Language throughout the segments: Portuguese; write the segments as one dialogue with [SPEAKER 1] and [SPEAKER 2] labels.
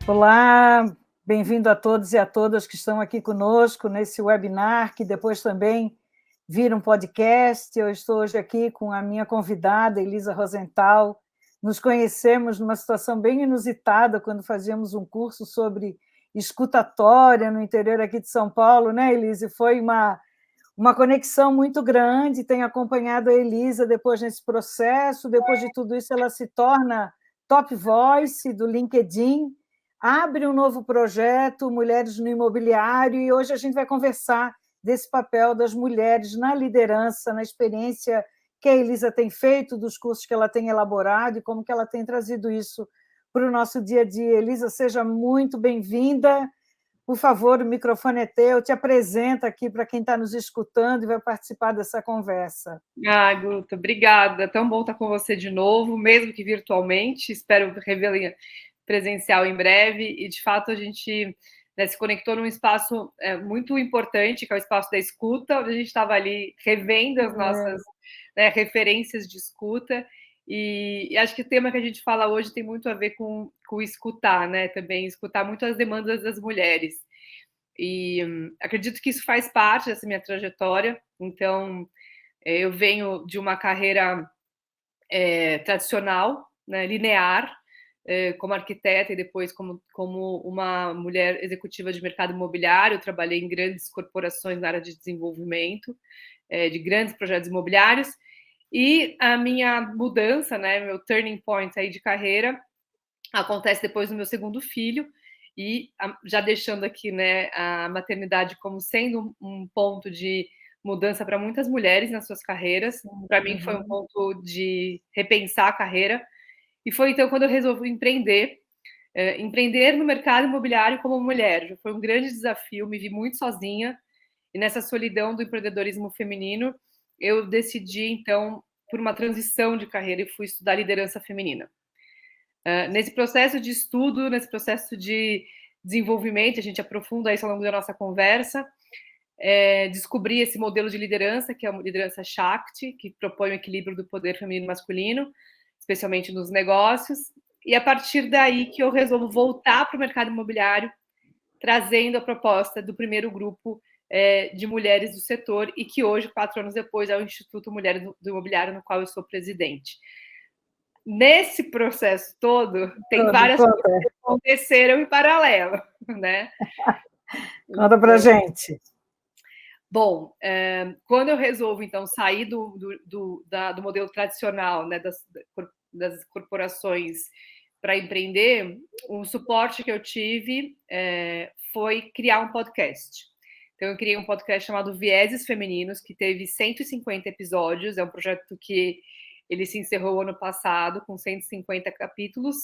[SPEAKER 1] Olá, bem-vindo a todos e a todas que estão aqui conosco nesse webinar, que depois também vira um podcast. Eu estou hoje aqui com a minha convidada, Elisa Rosenthal. Nos conhecemos numa situação bem inusitada, quando fazíamos um curso sobre escutatória no interior aqui de São Paulo, né, Elisa? Foi uma conexão muito grande, tenho acompanhado a Elisa depois nesse processo, depois de tudo isso ela se torna top voice do LinkedIn, abre um novo projeto, Mulheres no Imobiliário, e hoje a gente vai conversar desse papel das mulheres na liderança, na experiência que a Elisa tem feito, dos cursos que ela tem elaborado e como que ela tem trazido isso para o nosso dia a dia. Elisa, seja muito bem-vinda. Por favor, o microfone é teu, te apresenta aqui para quem está nos escutando e vai participar dessa conversa.
[SPEAKER 2] Guta, obrigada. É tão bom estar com você de novo, mesmo que virtualmente. Espero revelar presencial em breve. E, de fato, a gente se conectou num espaço muito importante, que é o espaço da escuta, onde a gente estava ali revendo as nossas referências de escuta. E acho que o tema que a gente fala hoje tem muito a ver com escutar, né? Também escutar muito as demandas das mulheres. E acredito que isso faz parte dessa minha trajetória. Então, eu venho de uma carreira tradicional, né, linear, como arquiteta e depois como uma mulher executiva de mercado imobiliário. Eu trabalhei em grandes corporações na área de desenvolvimento, de grandes projetos imobiliários. E a minha mudança, né, meu turning point aí de carreira, acontece depois do meu segundo filho. E já deixando aqui, né, a maternidade como sendo um ponto de mudança para muitas mulheres nas suas carreiras. Para mim foi um ponto de repensar a carreira. E foi então quando eu resolvi empreender no mercado imobiliário como mulher. Já foi um grande desafio, me vi muito sozinha. E nessa solidão do empreendedorismo feminino, eu decidi então por uma transição de carreira e fui estudar liderança feminina. Nesse processo de estudo, nesse processo de desenvolvimento, a gente aprofunda isso ao longo da nossa conversa, descobri esse modelo de liderança, que é a liderança Shakti, que propõe o equilíbrio do poder feminino e masculino, especialmente nos negócios. E a partir daí que eu resolvo voltar para o mercado imobiliário, trazendo a proposta do primeiro grupo de mulheres do setor, e que hoje, 4 anos depois, é o Instituto Mulheres do Imobiliário, no qual eu sou presidente. Nesse processo todo, tem várias coisas que aconteceram em paralelo, né?
[SPEAKER 1] Conta para a gente.
[SPEAKER 2] Bom, quando eu resolvo, então, sair do modelo tradicional, né, das corporações para empreender, o suporte que eu tive foi criar um podcast. Então, eu criei um podcast chamado Vieses Femininos, que teve 150 episódios. É um projeto que ele se encerrou ano passado, com 150 capítulos,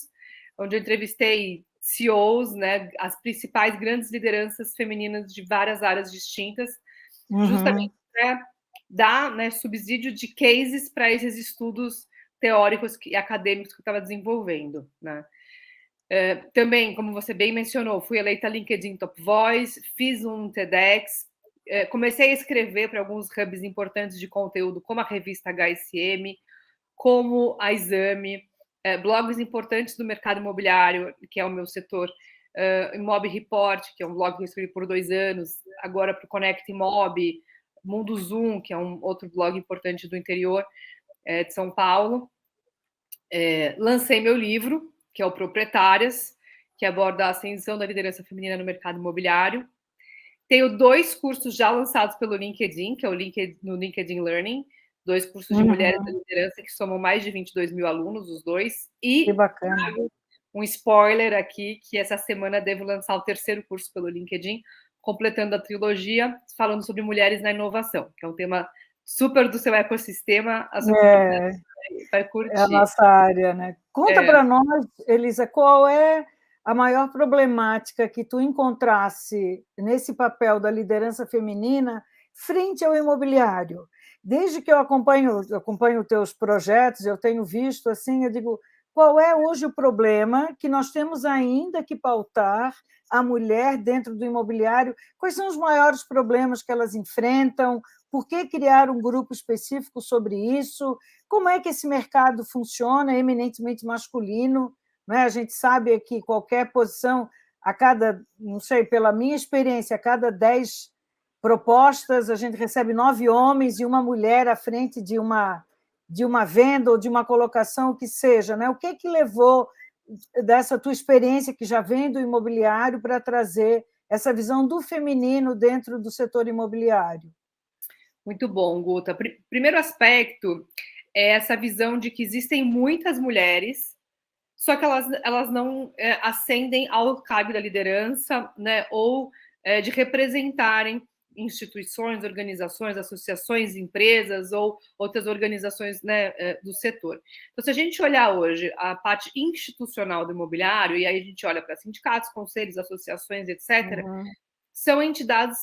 [SPEAKER 2] onde eu entrevistei CEOs, né, as principais grandes lideranças femininas de várias áreas distintas, justamente para dar, né, subsídio de cases para esses estudos teóricos e acadêmicos que eu estava desenvolvendo, né? Também, como você bem mencionou, fui eleita LinkedIn Top Voice, fiz um TEDx, comecei a escrever para alguns hubs importantes de conteúdo, como a revista HSM, como a Exame, blogs importantes do mercado imobiliário, que é o meu setor, Imob Report, que é um blog que eu escrevi por 2 anos, agora para o Connect Imob, Mundo Zoom, que é um outro blog importante do interior de São Paulo. Lancei meu livro, que é o Proprietárias, que aborda a ascensão da liderança feminina no mercado imobiliário. Tenho 2 cursos já lançados pelo LinkedIn, que é no LinkedIn Learning, 2 cursos de mulheres da liderança que somam mais de 22 mil alunos, os 2. E
[SPEAKER 1] que bacana.
[SPEAKER 2] Um spoiler aqui, que essa semana devo lançar o 3º curso pelo LinkedIn, completando a trilogia, falando sobre mulheres na inovação, que é um tema super do seu ecossistema, a sua vai curtir.
[SPEAKER 1] É a nossa área, né? Conta para nós, Elisa, qual é a maior problemática que tu encontrasse nesse papel da liderança feminina frente ao imobiliário? Desde que eu acompanho os teus projetos, eu tenho visto assim, eu digo, qual é hoje o problema que nós temos ainda que pautar a mulher dentro do imobiliário? Quais são os maiores problemas que elas enfrentam? Por que criar um grupo específico sobre isso? Como é que esse mercado funciona, eminentemente masculino? não é? A gente sabe que qualquer posição, a cada, não sei, pela minha experiência, a cada 10 propostas, a gente recebe 9 homens e uma mulher à frente de uma venda ou de uma colocação, o que seja, né? O que levou dessa tua experiência, que já vem do imobiliário, para trazer essa visão do feminino dentro do setor imobiliário?
[SPEAKER 2] Muito bom, Guta. Primeiro aspecto é essa visão de que existem muitas mulheres, só que elas não ascendem ao cargo da liderança, né, ou de representarem instituições, organizações, associações, empresas ou outras organizações, né, do setor. Então, se a gente olhar hoje a parte institucional do imobiliário, e aí a gente olha para sindicatos, conselhos, associações, etc., são entidades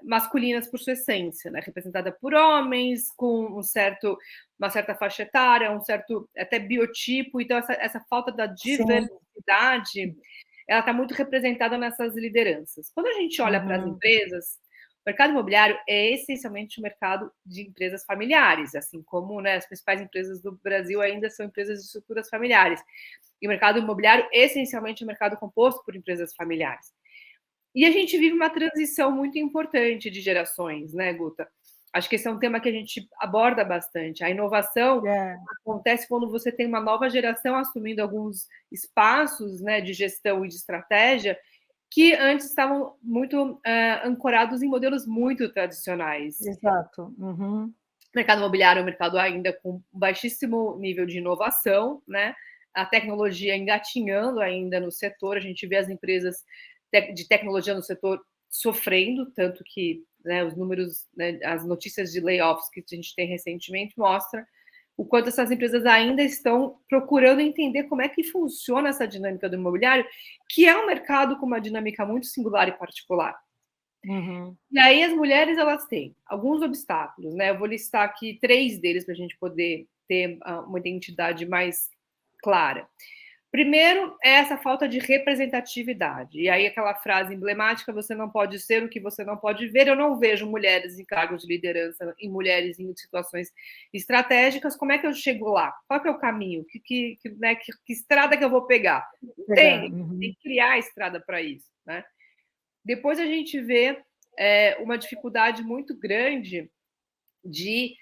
[SPEAKER 2] masculinas por sua essência, né? Representada por homens, com uma certa faixa etária, um certo até biotipo. Então, essa falta da diversidade, sim, ela está muito representada nessas lideranças. Quando a gente olha para as empresas, o mercado imobiliário é essencialmente um mercado de empresas familiares, assim como, né, as principais empresas do Brasil ainda são empresas de estruturas familiares. E o mercado imobiliário, essencialmente, é um mercado composto por empresas familiares. E a gente vive uma transição muito importante de gerações, né, Guta? Acho que esse é um tema que a gente aborda bastante. A inovação acontece quando você tem uma nova geração assumindo alguns espaços, né, de gestão e de estratégia que antes estavam muito ancorados em modelos muito tradicionais.
[SPEAKER 1] Exato.
[SPEAKER 2] O mercado imobiliário é um mercado ainda com baixíssimo nível de inovação, né? A tecnologia engatinhando ainda no setor, a gente vê as empresas de tecnologia no setor sofrendo, tanto que, né, os números, né, as notícias de layoffs que a gente tem recentemente mostram o quanto essas empresas ainda estão procurando entender como é que funciona essa dinâmica do imobiliário, que é um mercado com uma dinâmica muito singular e particular. E aí as mulheres, elas têm alguns obstáculos, né? Eu vou listar aqui 3 deles para a gente poder ter uma identidade mais clara. Primeiro é essa falta de representatividade. E aí aquela frase emblemática, você não pode ser o que você não pode ver. Eu não vejo mulheres em cargos de liderança e mulheres em situações estratégicas. Como é que eu chego lá? Qual é o caminho? Que estrada que eu vou pegar? Tem que criar a estrada para isso, né? Depois a gente vê uma dificuldade muito grande de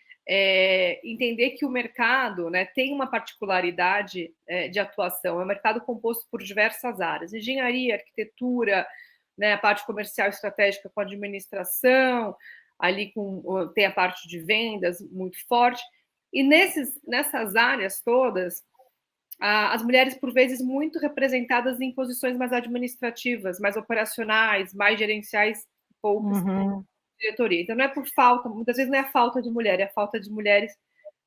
[SPEAKER 2] entender que o mercado, né, tem uma particularidade de atuação. É um mercado composto por diversas áreas: engenharia, arquitetura, né, a parte comercial estratégica com administração, ali tem a parte de vendas muito forte. E nessas áreas todas, as mulheres, por vezes, muito representadas em posições mais administrativas, mais operacionais, mais gerenciais, poucas diretoria. Então, não é por falta, muitas vezes não é a falta de mulher, é a falta de mulheres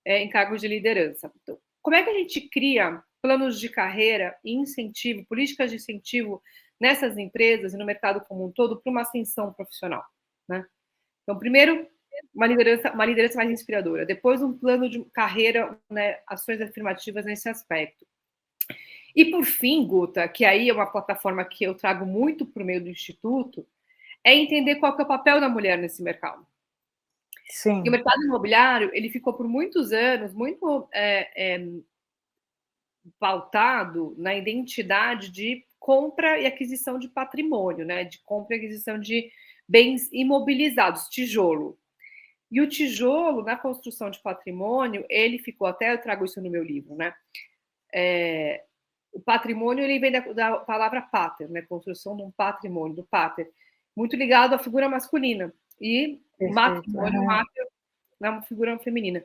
[SPEAKER 2] em cargos de liderança. Então, como é que a gente cria planos de carreira e incentivo, políticas de incentivo nessas empresas e no mercado como um todo para uma ascensão profissional, né? Então, primeiro, uma liderança mais inspiradora. Depois, um plano de carreira, né, ações afirmativas nesse aspecto. E, por fim, Guta, que aí é uma plataforma que eu trago muito por meio do Instituto, é entender qual que é o papel da mulher nesse mercado.
[SPEAKER 1] Sim.
[SPEAKER 2] E o mercado imobiliário, ele ficou por muitos anos muito pautado na identidade de compra e aquisição de patrimônio, né? De compra e aquisição de bens imobilizados, tijolo. E o tijolo, na construção de patrimônio, ele ficou, até eu trago isso no meu livro, né? O patrimônio, ele vem da palavra pater, né? Construção de um patrimônio, do pater, muito ligado à figura masculina. E matrimônio, mater, é uma figura feminina.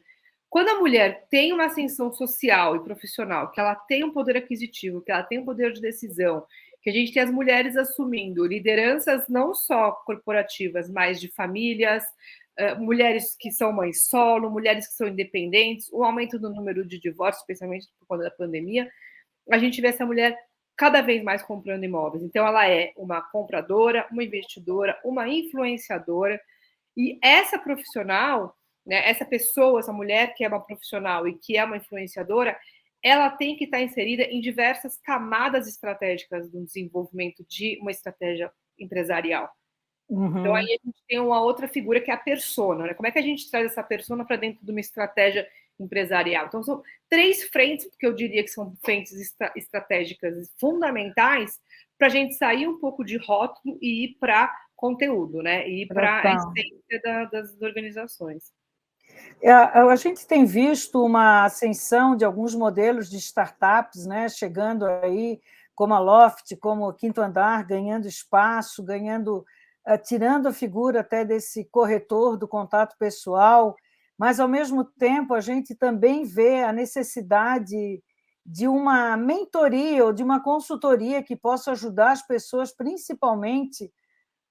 [SPEAKER 2] Quando a mulher tem uma ascensão social e profissional, que ela tem um poder aquisitivo, que ela tem um poder de decisão, que a gente tem as mulheres assumindo lideranças não só corporativas, mas de famílias, mulheres que são mães solo, mulheres que são independentes, o aumento do número de divórcios, especialmente por conta da pandemia, a gente vê essa mulher cada vez mais comprando imóveis. Então, ela é uma compradora, uma investidora, uma influenciadora. E essa profissional, né, essa pessoa, essa mulher que é uma profissional e que é uma influenciadora, ela tem que estar inserida em diversas camadas estratégicas do desenvolvimento de uma estratégia empresarial. Então, aí a gente tem uma outra figura que é a persona, né? Como é que a gente traz essa persona para dentro de uma estratégia empresarial. Então, são 3 frentes que eu diria que são frentes estratégicas fundamentais para a gente sair um pouco de rótulo e ir para conteúdo, né? E ir para a essência das organizações.
[SPEAKER 1] A gente tem visto uma ascensão de alguns modelos de startups, né, chegando aí, como a Loft, como o Quinto Andar, ganhando espaço, tirando a figura até desse corretor do contato pessoal, mas, ao mesmo tempo, a gente também vê a necessidade de uma mentoria ou de uma consultoria que possa ajudar as pessoas, principalmente,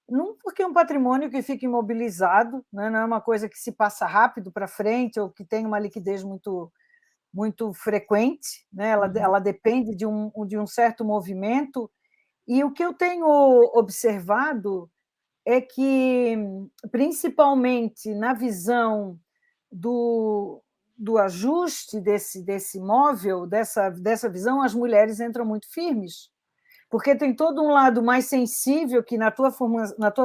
[SPEAKER 1] não porque é um patrimônio que fica imobilizado, né? Não é uma coisa que se passa rápido para frente ou que tem uma liquidez muito frequente, né? Ela depende de um certo movimento. E o que eu tenho observado é que, principalmente na visão do ajuste desse imóvel, dessa visão, as mulheres entram muito firmes, porque tem todo um lado mais sensível que, na tua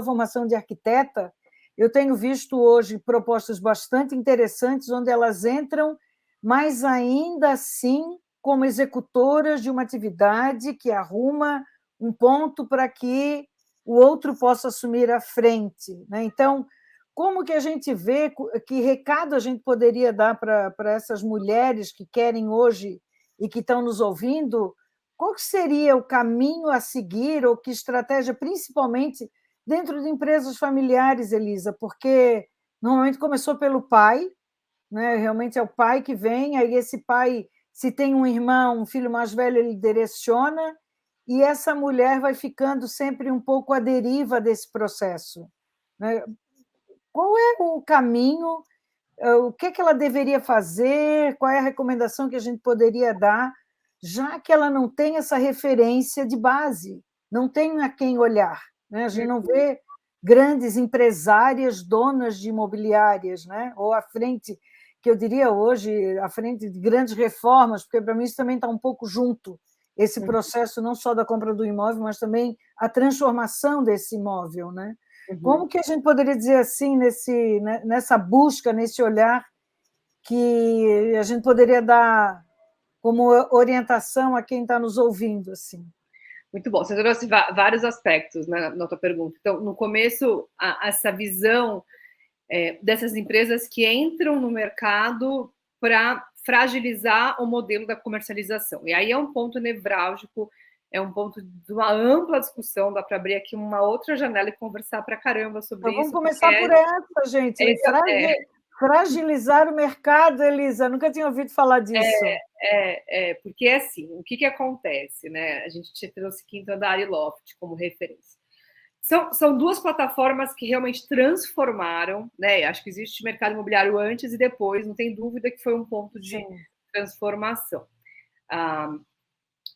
[SPEAKER 1] formação de arquiteta, eu tenho visto hoje propostas bastante interessantes, onde elas entram, mas ainda assim como executoras de uma atividade que arruma um ponto para que o outro possa assumir a frente, né? Então, como que a gente vê, que recado a gente poderia dar para essas mulheres que querem hoje e que estão nos ouvindo? Qual seria o caminho a seguir, ou que estratégia, principalmente dentro de empresas familiares, Elisa? Porque normalmente começou pelo pai, né? Realmente é o pai que vem, aí esse pai, se tem um irmão, um filho mais velho, ele direciona, e essa mulher vai ficando sempre um pouco à deriva desse processo, né? Qual é o caminho? O que ela deveria fazer? Qual é a recomendação que a gente poderia dar, já que ela não tem essa referência de base, não tem a quem olhar, né? A gente não vê grandes empresárias, donas de imobiliárias, né? Ou à frente, que eu diria hoje, à frente de grandes reformas, porque para mim isso também está um pouco junto, esse processo não só da compra do imóvel, mas também a transformação desse imóvel, né? Como que a gente poderia dizer assim, nessa busca, nesse olhar, que a gente poderia dar como orientação a quem está nos ouvindo? Assim?
[SPEAKER 2] Muito bom, você trouxe vários aspectos, né, na tua pergunta. Então, no começo, essa visão dessas empresas que entram no mercado para fragilizar o modelo da comercialização. E aí é um ponto nevrálgico, é um ponto de uma ampla discussão, dá para abrir aqui uma outra janela e conversar para caramba sobre
[SPEAKER 1] então,
[SPEAKER 2] isso.
[SPEAKER 1] Vamos começar por essa, gente. Fragilizar o mercado, Elisa, nunca tinha ouvido falar disso.
[SPEAKER 2] Porque assim, o que acontece, né? A gente trouxe Quinto Andar e Loft como referência. São 2 plataformas que realmente transformaram, né? Acho que existe mercado imobiliário antes e depois, não tem dúvida que foi um ponto de transformação.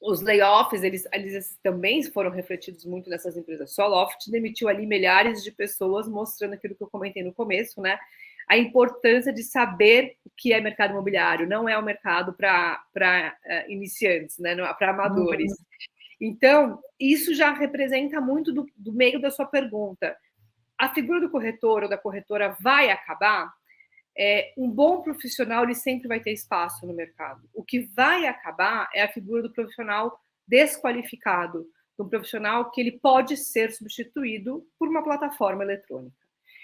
[SPEAKER 2] Os layoffs, eles também foram refletidos muito nessas empresas. Só a Loft demitiu ali milhares de pessoas, mostrando aquilo que eu comentei no começo, né? A importância de saber o que é mercado imobiliário. Não é um mercado para iniciantes, né? Para amadores. Então, isso já representa muito do meio da sua pergunta. A figura do corretor ou da corretora vai acabar? Um bom profissional, ele sempre vai ter espaço no mercado. O que vai acabar é a figura do profissional desqualificado, do profissional que ele pode ser substituído por uma plataforma eletrônica.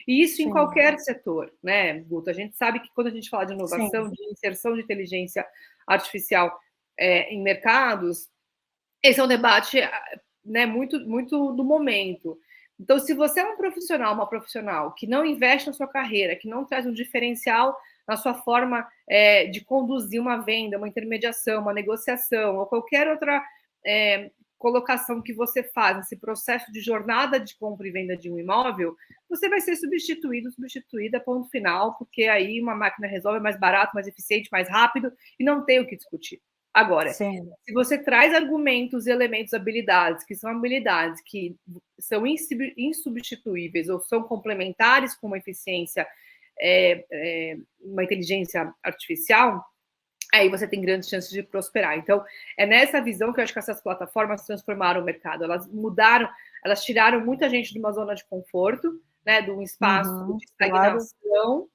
[SPEAKER 2] E isso em qualquer setor, né, Guto? A gente sabe que quando a gente fala de inovação, de inserção de inteligência artificial em mercados, esse é um debate, né, muito, muito do momento. Então, se você é um profissional, uma profissional que não investe na sua carreira, que não traz um diferencial na sua forma de conduzir uma venda, uma intermediação, uma negociação, ou qualquer outra colocação que você faz nesse processo de jornada de compra e venda de um imóvel, você vai ser substituída, ponto final, porque aí uma máquina resolve mais barato, mais eficiente, mais rápido, e não tem o que discutir. Agora, se você traz argumentos, elementos, habilidades, que são habilidades que são insubstituíveis ou são complementares com uma eficiência, uma inteligência artificial, aí você tem grandes chances de prosperar. Então, é nessa visão que eu acho que essas plataformas transformaram o mercado. Elas mudaram, elas tiraram muita gente de uma zona de conforto, né, de um espaço de estagnação,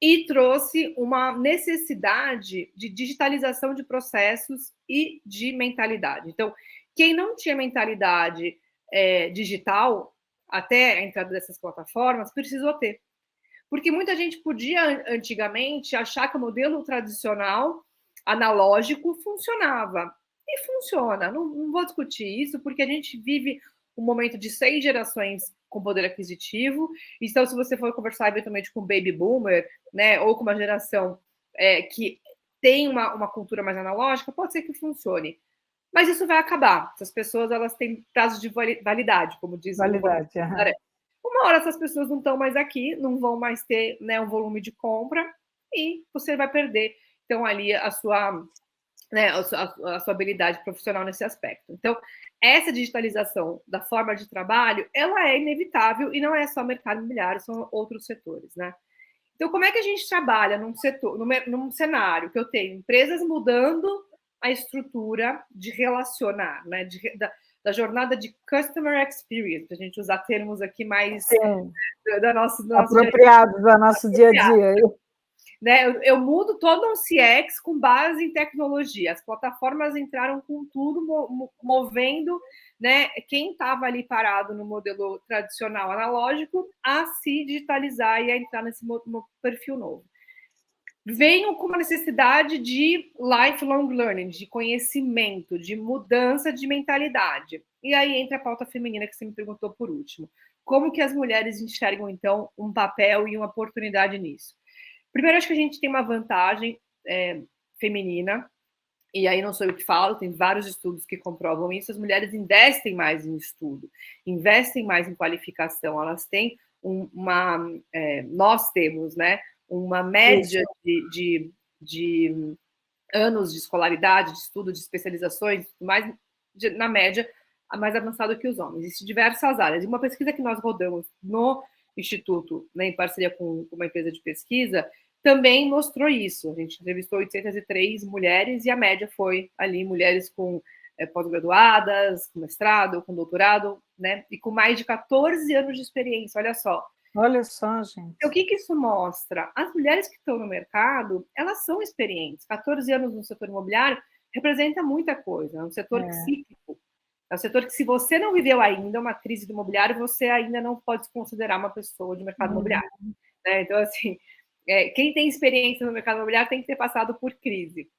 [SPEAKER 2] e trouxe uma necessidade de digitalização de processos e de mentalidade. Então, quem não tinha mentalidade digital, até a entrada dessas plataformas, precisou ter. Porque muita gente podia, antigamente, achar que o modelo tradicional, analógico, funcionava. E funciona. Não vou discutir isso, porque a gente vive um momento de 6 gerações com poder aquisitivo. Então, se você for conversar eventualmente com baby boomer, né, ou com uma geração que tem uma cultura mais analógica, pode ser que funcione. Mas isso vai acabar. Essas pessoas, elas têm prazo de validade, como diz o
[SPEAKER 1] Validade.
[SPEAKER 2] uma hora essas pessoas não estão mais aqui, não vão mais ter, né, um volume de compra e você vai perder, então, ali a sua, né, a sua habilidade profissional nesse aspecto. Então, essa digitalização da forma de trabalho, ela é inevitável e não é só mercado imobiliário, são outros setores, né? Então, como é que a gente trabalha num setor, num cenário que eu tenho empresas mudando a estrutura de relacionar, né, da jornada de customer experience, para a gente usar termos aqui mais
[SPEAKER 1] do nosso apropriados do nosso dia a dia.
[SPEAKER 2] Né? Eu mudo todo um CX com base em tecnologia. As plataformas entraram com tudo, movendo, né, quem estava ali parado no modelo tradicional analógico a se digitalizar e a entrar nesse perfil novo. Venho com uma necessidade de lifelong learning, de conhecimento, de mudança de mentalidade. E aí entra a pauta feminina que você me perguntou por último. Como que as mulheres enxergam, então, um papel e uma oportunidade nisso? Primeiro, acho que a gente tem uma vantagem feminina, e aí não sou eu que falo, tem vários estudos que comprovam isso. As mulheres investem mais em estudo, investem mais em qualificação, elas têm nós temos, né, uma média de anos de escolaridade, de estudo, de especializações, na média, mais avançado que os homens, em diversas áreas. E uma pesquisa que nós rodamos no Instituto, né, em parceria com uma empresa de pesquisa, também mostrou isso. A gente entrevistou 803 mulheres e a média foi ali mulheres com pós-graduadas, com mestrado, com doutorado, né, e com mais de 14 anos de experiência, olha só.
[SPEAKER 1] Olha só, gente.
[SPEAKER 2] Então, o que isso mostra? As mulheres que estão no mercado, elas são experientes. 14 anos no setor imobiliário representa muita coisa. É um setor cíclico. É um setor que, se você não viveu ainda uma crise do imobiliário, você ainda não pode se considerar uma pessoa de mercado imobiliário. Né? Então, assim, quem tem experiência no mercado imobiliário tem que ter passado por crise.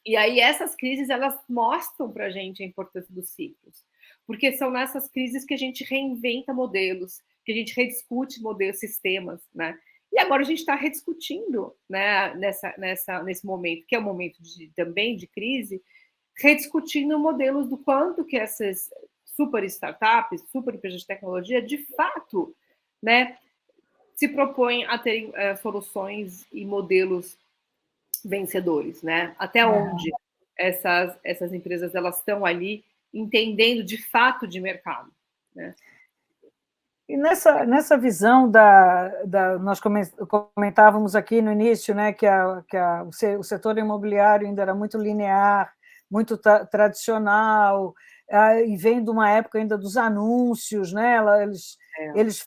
[SPEAKER 2] E aí, essas crises, elas mostram para a gente a importância dos ciclos. Porque são nessas crises que a gente reinventa modelos, que a gente rediscute modelos, sistemas, né? E agora a gente está rediscutindo, né, nesse momento, que é um momento também de crise, rediscutindo modelos do quanto que essas super startups, super empresas de tecnologia, de fato, né, se propõem a terem soluções e modelos vencedores, né? Até onde essas empresas elas estão ali entendendo de fato de mercado, né?
[SPEAKER 1] E nessa visão nós comentávamos aqui no início, né, que o setor imobiliário ainda era muito linear, muito tradicional, e vem de uma época ainda dos anúncios, né? Eles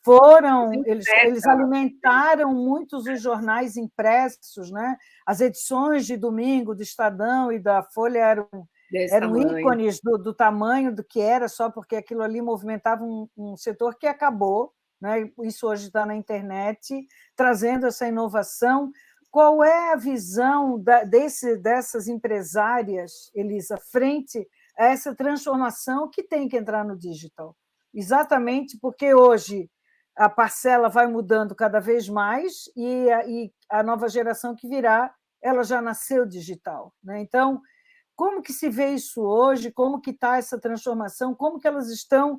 [SPEAKER 1] alimentaram muitos os jornais impressos, né? As edições de domingo do Estadão e da Folha eram ícones do tamanho do que era, só porque aquilo ali movimentava um setor que acabou, né? Isso hoje está na internet, trazendo essa inovação. Qual é a visão dessas empresárias, Elisa, frente a essa transformação que tem que entrar no digital? Exatamente porque hoje a parcela vai mudando cada vez mais e a nova geração que virá, ela já nasceu digital, né? Então, como que se vê isso hoje? Como que está essa transformação? Como que elas estão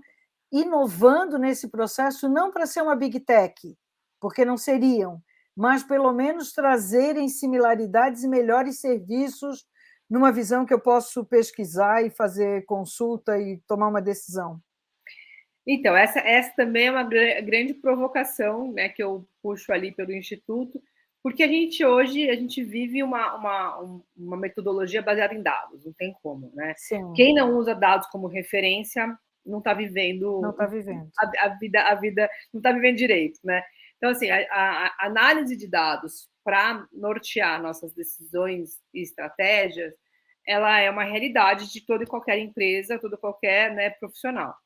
[SPEAKER 1] inovando nesse processo, não para ser uma big tech, porque não seriam, mas pelo menos trazerem similaridades e melhores serviços numa visão que eu posso pesquisar e fazer consulta e tomar uma decisão?
[SPEAKER 2] Então, essa também é uma grande provocação, né, que eu puxo ali pelo Instituto, porque a gente vive uma metodologia baseada em dados, não tem como, né?
[SPEAKER 1] Sim.
[SPEAKER 2] Quem não usa dados como referência não está vivendo,
[SPEAKER 1] não está vivendo
[SPEAKER 2] a vida não está vivendo direito, né? Então, assim, a análise de dados para nortear nossas decisões e estratégias, ela é uma realidade de toda e qualquer empresa, todo qualquer, né, profissional.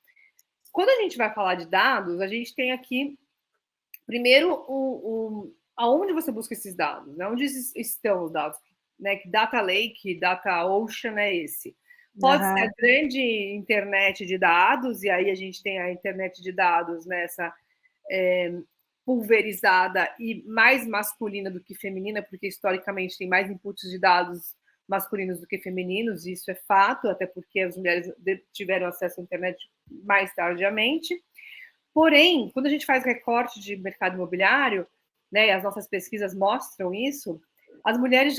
[SPEAKER 2] Quando a gente vai falar de dados, a gente tem aqui, primeiro, aonde você busca esses dados, né? Onde estão os dados? Né? Que data lake, data ocean é esse? Pode ser a grande internet de dados, e aí a gente tem a internet de dados nessa pulverizada e mais masculina do que feminina, porque historicamente tem mais inputs de dados masculinos do que femininos, e isso é fato, até porque as mulheres tiveram acesso à internet mais tardiamente. Porém, quando a gente faz recorte de mercado imobiliário, né, e as nossas pesquisas mostram isso, as mulheres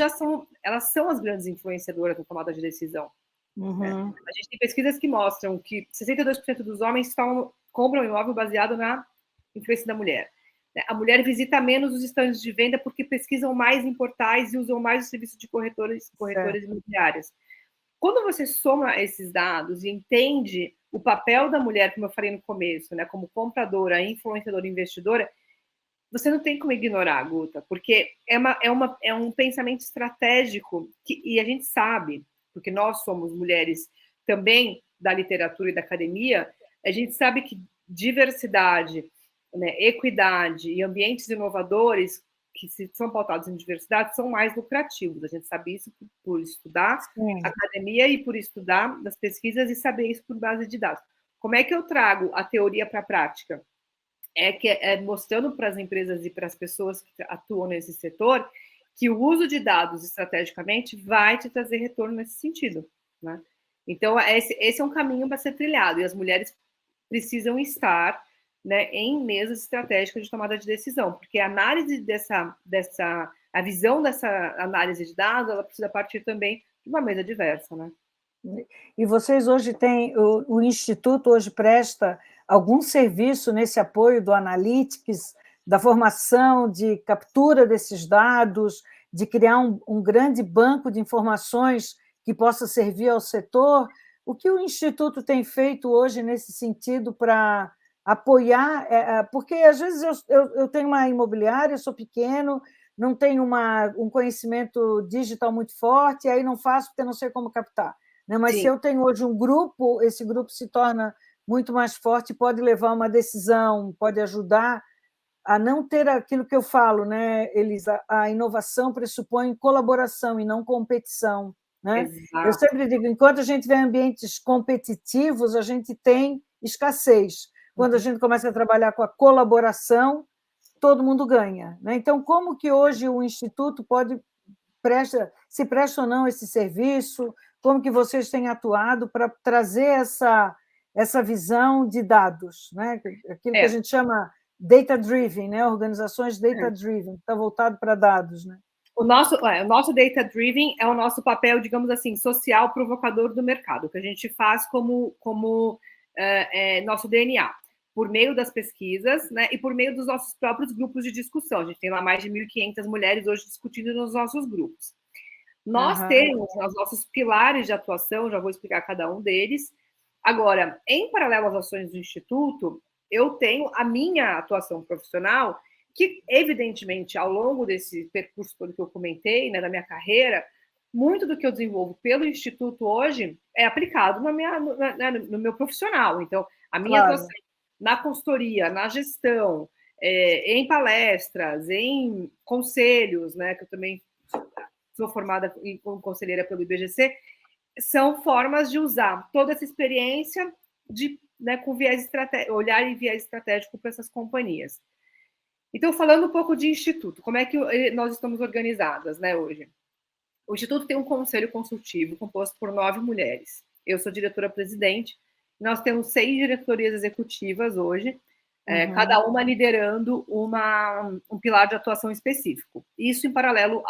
[SPEAKER 2] elas são as grandes influenciadoras na tomada de decisão.
[SPEAKER 1] Uhum.
[SPEAKER 2] Né? A gente tem pesquisas que mostram que 62% dos homens compram imóvel baseado na influência da mulher. A mulher visita menos os estandes de venda porque pesquisam mais em portais e usam mais o serviço de corretores imobiliários. Quando você soma esses dados e entende o papel da mulher, como eu falei no começo, né, como compradora, influenciadora, investidora, você não tem como ignorar, Guta, porque é um pensamento estratégico e a gente sabe, porque nós somos mulheres também da literatura e da academia, a gente sabe que diversidade, né, equidade e ambientes inovadores que são pautados em diversidade são mais lucrativos. A gente sabe isso por estudar academia e por estudar das pesquisas e saber isso por base de dados. Como é que eu trago a teoria para a prática? Mostrando para as empresas e para as pessoas que atuam nesse setor que o uso de dados estrategicamente vai te trazer retorno nesse sentido, né? Então, esse é um caminho para ser trilhado, e as mulheres precisam estar, né, em mesas estratégicas de tomada de decisão, porque a análise a visão dessa análise de dados, ela precisa partir também de uma mesa diversa, né?
[SPEAKER 1] E vocês hoje têm, o Instituto hoje presta algum serviço nesse apoio do Analytics, da formação, de captura desses dados, de criar um grande banco de informações que possa servir ao setor? O que o Instituto tem feito hoje nesse sentido para apoiar? Porque, às vezes, eu tenho uma imobiliária, sou pequeno, não tenho um conhecimento digital muito forte, e aí não faço porque não sei como captar. Mas, se eu tenho hoje um grupo, esse grupo se torna muito mais forte, pode levar a uma decisão, pode ajudar a não ter aquilo que eu falo, né, Elisa? A inovação pressupõe colaboração e não competição, né? Eu sempre digo, enquanto a gente tiver ambientes competitivos, a gente tem escassez. Quando a gente começa a trabalhar com a colaboração, todo mundo ganha, né? Então, como que hoje o Instituto se presta ou não esse serviço? Como que vocês têm atuado para trazer essa visão de dados, né? Aquilo que a gente chama data-driven, né? Organizações data-driven, está voltado para dados, né?
[SPEAKER 2] O nosso data-driven é o nosso papel, digamos assim, social provocador do mercado, que a gente faz como nosso DNA, por meio das pesquisas, né, e por meio dos nossos próprios grupos de discussão. A gente tem lá mais de 1.500 mulheres hoje discutindo nos nossos grupos. Nós temos os nossos pilares de atuação, já vou explicar cada um deles. Agora, em paralelo às ações do Instituto, eu tenho a minha atuação profissional, que, evidentemente, ao longo desse percurso todo que eu comentei, né, da minha carreira, muito do que eu desenvolvo pelo Instituto hoje é aplicado no meu profissional. Então, a minha atuação na consultoria, na gestão, em palestras, em conselhos, né, que eu também sou formada como conselheira pelo IBGC, são formas de usar toda essa experiência com olhar e viés estratégico para essas companhias. Então, falando um pouco de Instituto, como é que nós estamos organizadas, né, hoje? O Instituto tem um conselho consultivo composto por 9 mulheres. Eu sou diretora-presidente. Nós temos 6 diretorias executivas hoje, cada uma liderando um pilar de atuação específico. Isso em paralelo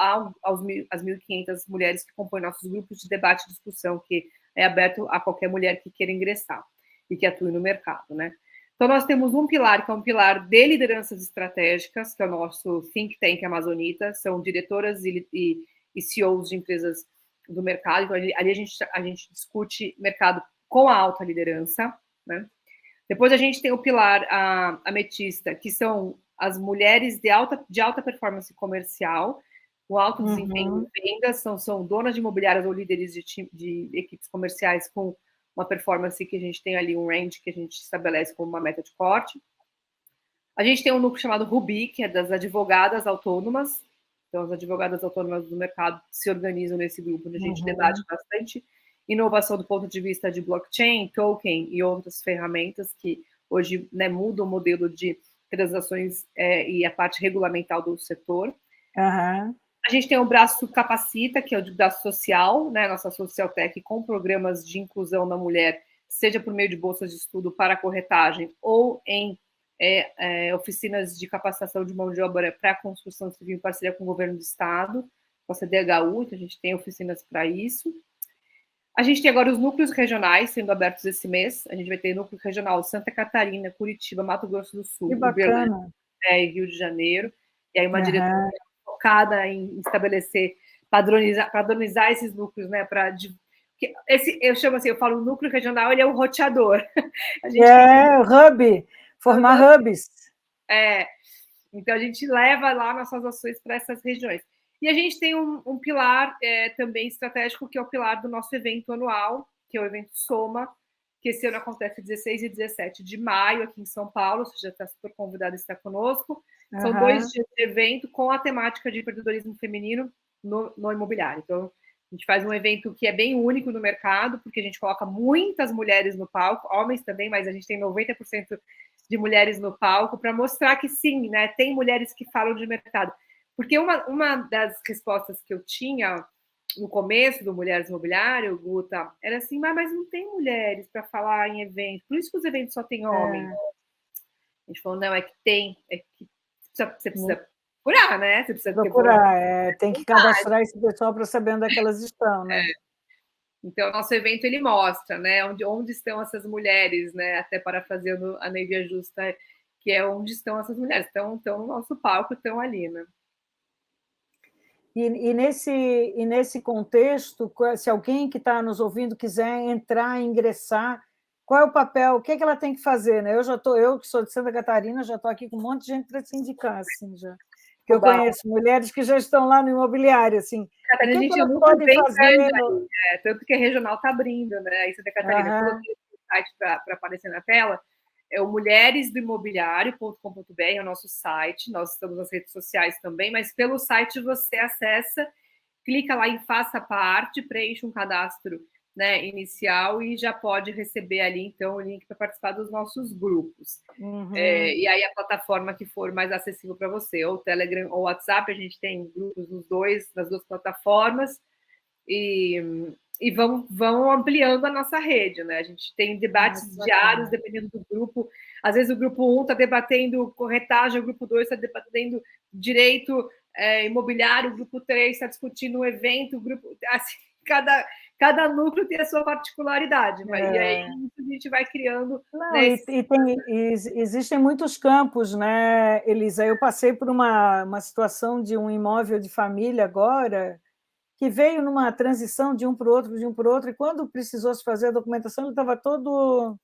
[SPEAKER 2] às 1.500 mulheres que compõem nossos grupos de debate e discussão, que é aberto a qualquer mulher que queira ingressar e que atue no mercado, né? Então, nós temos um pilar, que é um pilar de lideranças estratégicas, que é o nosso think tank amazonita, são diretoras e CEOs de empresas do mercado. Então, ali a gente discute mercado com a alta liderança, né? Depois a gente tem o pilar ametista, que são as mulheres de alta performance comercial, com alto desempenho em vendas, são donas de imobiliárias ou líderes de equipes comerciais com uma performance que a gente tem ali, um range que a gente estabelece como uma meta de corte. A gente tem um núcleo chamado Rubi, que é das advogadas autônomas. Então, as advogadas autônomas do mercado se organizam nesse grupo, onde a gente debate bastante inovação do ponto de vista de blockchain, token e outras ferramentas que hoje, né, mudam o modelo de transações e a parte regulamentar do setor. A gente tem o braço Capacita, que é o braço social, né, nossa Social Tech, com programas de inclusão da mulher, seja por meio de bolsas de estudo para corretagem ou em oficinas de capacitação de mão de obra para a construção civil em parceria com o governo do estado, com a CDHU, então a gente tem oficinas para isso. A gente tem agora os núcleos regionais sendo abertos esse mês. A gente vai ter núcleo regional Santa Catarina, Curitiba, Mato Grosso do Sul, Uberlândia e Rio de Janeiro. E aí uma diretoria focada em estabelecer, padronizar esses núcleos, né? Eu chamo assim, eu falo o núcleo regional, ele é o roteador.
[SPEAKER 1] O hub, formar hubs.
[SPEAKER 2] Então a gente leva lá nossas ações para essas regiões. E a gente tem um pilar também estratégico, que é o pilar do nosso evento anual, que é o evento Soma, que esse ano acontece 16 e 17 de maio, aqui em São Paulo. Você já está super convidado a estar conosco. São 2 dias de evento com a temática de empreendedorismo feminino no imobiliário. Então, a gente faz um evento que é bem único no mercado, porque a gente coloca muitas mulheres no palco, homens também, mas a gente tem 90% de mulheres no palco, para mostrar que sim, né, tem mulheres que falam de mercado. Porque uma das respostas que eu tinha no começo do Mulheres Imobiliário, Guta, era assim, mas não tem mulheres para falar em eventos, por isso que os eventos só tem homens. A gente falou, não, é que tem, é que você precisa procurar, né? Você precisa
[SPEAKER 1] procurar, tem que cadastrar esse pessoal para saber onde é que elas estão, né?
[SPEAKER 2] Então, nosso evento, ele mostra, né, onde estão essas mulheres, né, até parafraseando a Neivia Justa, que é onde estão essas mulheres, estão no nosso palco, estão ali, né?
[SPEAKER 1] E nesse contexto, se alguém que está nos ouvindo quiser entrar, ingressar, qual é o papel, o que ela tem que fazer? Né? Eu que sou de Santa Catarina, já estou aqui com um monte de gente para te indicar, assim, já. Porque eu conheço mulheres que já estão lá no imobiliário, assim.
[SPEAKER 2] Catarina,
[SPEAKER 1] o que
[SPEAKER 2] elas
[SPEAKER 1] podem fazer?
[SPEAKER 2] Tanto que a regional está abrindo, né? Aí Santa Catarina, coloquei o site para aparecer na tela. É o mulheresdoimobiliario.com.br, é o nosso site. Nós estamos nas redes sociais também, mas pelo site você acessa, clica lá em Faça Parte, preenche um cadastro, né, inicial e já pode receber ali, então, o link para participar dos nossos grupos. E aí a plataforma que for mais acessível para você, ou Telegram ou WhatsApp, a gente tem grupos nas duas plataformas, e vão ampliando a nossa rede, né? A gente tem debates diários, dependendo do grupo. Às vezes o grupo 1 está debatendo corretagem, o grupo 2 está debatendo direito imobiliário, o grupo 3 está discutindo um evento, o grupo... Assim, cada núcleo tem a sua particularidade, né? E aí a gente vai criando...
[SPEAKER 1] Existem muitos campos, né, Elisa? Eu passei por uma situação de um imóvel de família agora, que veio numa transição de um para o outro, e quando precisou se fazer a documentação, ele estava todo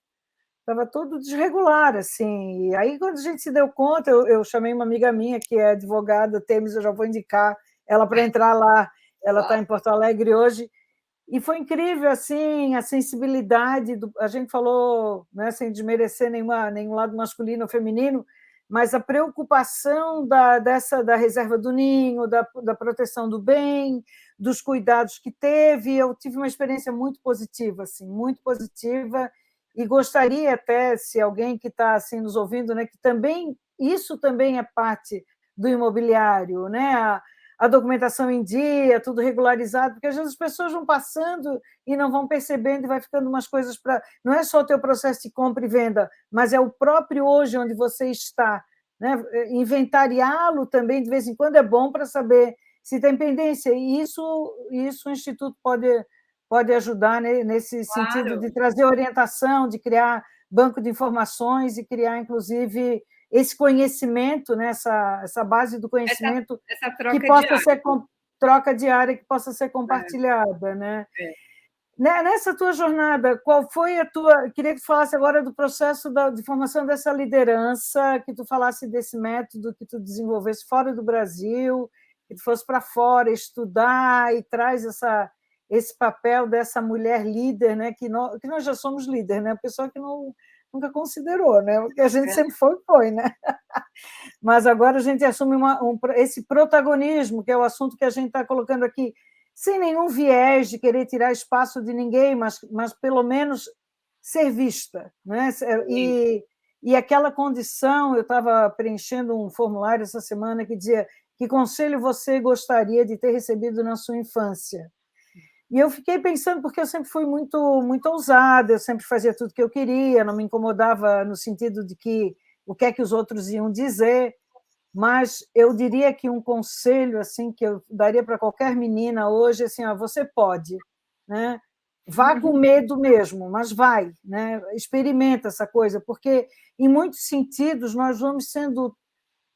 [SPEAKER 1] desregular, assim. E aí, quando a gente se deu conta, eu chamei uma amiga minha, que é advogada, Temes, eu já vou indicar ela para entrar lá, ela está em Porto Alegre hoje, e foi incrível, assim, a sensibilidade, a gente falou, né, sem desmerecer nenhum lado masculino ou feminino, mas a preocupação da reserva do ninho, da proteção do bem, dos cuidados que teve. Eu tive uma experiência muito positiva, assim, muito positiva, e gostaria até, se alguém que está assim, nos ouvindo, né, que também isso também é parte do imobiliário, né? A documentação em dia, tudo regularizado, porque às vezes as pessoas vão passando e não vão percebendo, e vai ficando umas coisas para... Não é só o teu processo de compra e venda, mas é o próprio hoje onde você está, né? Inventariá-lo também, de vez em quando, é bom para saber se tem pendência, e isso o Instituto pode ajudar, né, nesse sentido de trazer orientação, de criar banco de informações e criar, inclusive, esse conhecimento, né, essa base do conhecimento
[SPEAKER 2] essa troca
[SPEAKER 1] que possa
[SPEAKER 2] diária.
[SPEAKER 1] ser troca diária, que possa ser compartilhada, né? Nessa tua jornada, qual foi a tua... Queria que tu falasse agora do processo de formação dessa liderança, que tu falasse desse método que tu desenvolvesse fora do Brasil, que tu fosse para fora estudar e traz esse papel dessa mulher líder, né? Que nós já somos líder, né? A pessoa que nunca considerou, né? Porque a gente sempre foi, né? Mas agora a gente assume esse protagonismo, que é o assunto que a gente está colocando aqui, sem nenhum viés de querer tirar espaço de ninguém, mas pelo menos ser vista. Né? E aquela condição, eu estava preenchendo um formulário essa semana que dizia que conselho você gostaria de ter recebido na sua infância? E eu fiquei pensando, porque eu sempre fui muito, muito ousada, eu sempre fazia tudo que eu queria, não me incomodava no sentido de que o que é que os outros iam dizer, mas eu diria que um conselho assim que eu daria para qualquer menina hoje, assim, ó, você pode, né? Vá com medo mesmo, mas vai, né? Experimenta essa coisa, porque em muitos sentidos nós vamos sendo